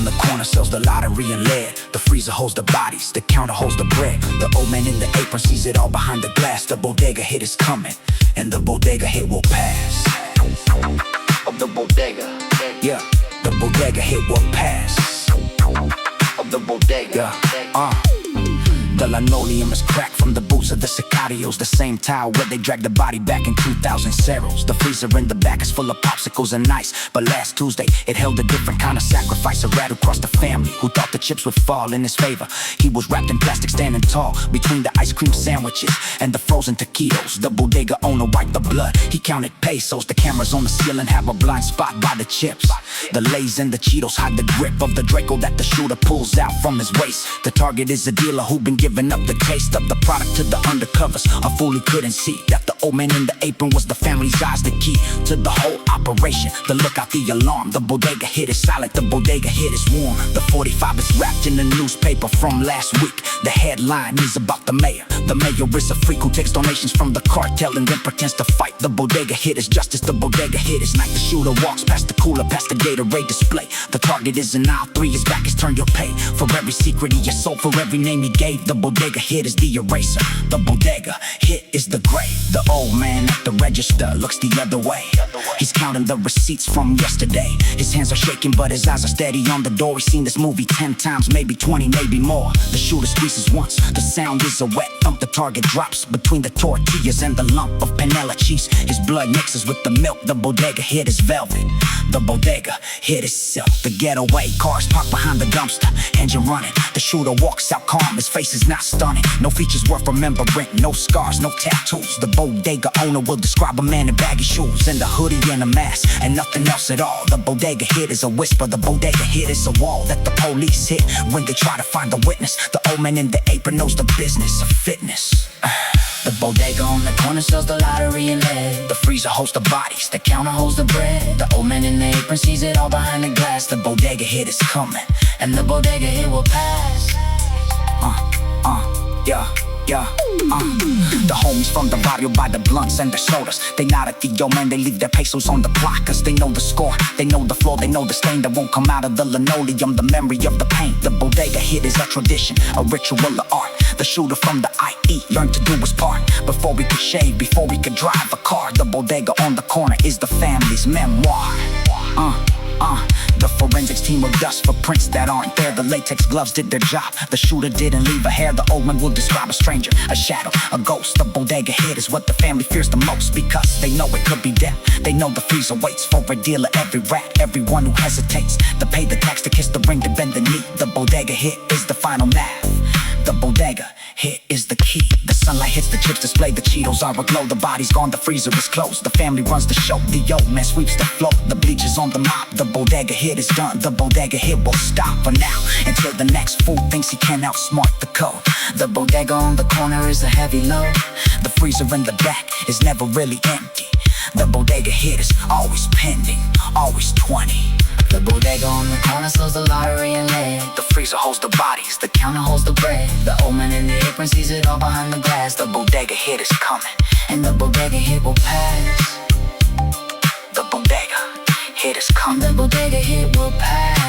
on the corner sells the lottery and lead. The freezer holds the bodies, the counter holds the bread. The old man in the apron sees it all behind the glass. The bodega hit is coming, and the bodega hit will pass. Of the bodega, yeah, the bodega hit will pass. Of the bodega, The linoleum is cracked from the boots of the sicarios. The same tile where they dragged the body back in 2000 ceros. The freezer in the back is full of popsicles and ice. But last Tuesday, it held a different kind of sacrifice. A rat who crossed the family, who thought the chips would fall in his favor. He was wrapped in plastic standing tall between the ice cream sandwiches and the frozen taquitos. The bodega owner wiped the blood, he counted pesos. The cameras on the ceiling have a blind spot by the chips. The Lays and the Cheetos hide the grip of the Draco that the shooter pulls out from his waist. The target is a dealer who been giving up the taste of the product to the undercovers. A fool who couldn't see that the old man in the apron was the family's eyes, the key to the whole operation. The look out, the alarm. The bodega hit is silent, the bodega hit is warm. The 45 is wrapped in the newspaper from last week. The headline is about the mayor. The mayor is a freak who takes donations from the cartel and then pretends to fight. The bodega hit is justice, the bodega hit is night. The shooter walks past the cooler, past the Gatorade display. The target is in aisle 3, his back is turned, you'll pay. For every secret he has sold, for every name he gave. The bodega hit is the eraser, the bodega hit is the grave. The old man at the register looks the other way. He's counting the receipts from yesterday. His hands are shaking but his eyes are steady on the door. He's seen this movie 10 times, maybe 20, maybe more. The shooter squeezes once, the sound is a wet thump. The target drops between the tortillas and the lump of panela cheese. His blood mixes with the milk, the bodega hit is velvet. The bodega hit is silk. The getaway cars parked behind the dumpster, engine running. The shooter walks out calm, his face is not stunning. No features worth remembering, no scars, no tattoos. The bodega owner will describe a man in baggy shoes and a hoodie and a mask and nothing else at all. The bodega hit is a whisper, the bodega hit is a wall that the police hit when they try to find the witness. The old man in the apron knows the business of fitness. The bodega on the corner sells the lottery and lead. The freezer holds the bodies, the counter holds the bread. The old man in the apron sees it all behind the glass. The bodega hit is coming, and the bodega hit will pass. The homies from the barrio buy the blunts and the sodas. They nod at the old man, they leave their pesos on the block. Cause they know the score, they know the floor, they know the stain that won't come out of the linoleum. The memory of the pain. The bodega hit is a tradition, a ritual of art. The shooter from the IE learned to do his part. Before we could shave, before we could drive a car. The bodega on the corner is the family's memoir. The forensics team will dust for prints that aren't there. The latex gloves did their job, the shooter didn't leave a hair. The old man will describe a stranger, a shadow, a ghost. The bodega hit is what the family fears the most, because they know it could be death. They know the freezer waits for a dealer. Every rat, everyone who hesitates to pay the tax, to kiss the ring, to bend the knee. The bodega hit is the final math. The bodega hit is the key. The sunlight hits the chips display, the Cheetos are aglow. The body's gone, the freezer is closed. The family runs the show, the old man sweeps the floor. The bleach is on the mop, the bodega hit is done. The bodega hit will stop for now, until the next fool thinks he can outsmart the code. The bodega on the corner is a heavy load. The freezer in the back is never really empty. The bodega hit is always pending, always 20. The bodega on the corner sells the lottery and lead. The freezer holds the bodies, the counter holds the bread. The old man in the apron sees it all behind the glass. The bodega hit is coming, and the bodega hit will pass. The bodega hit is coming, the bodega hit will pass.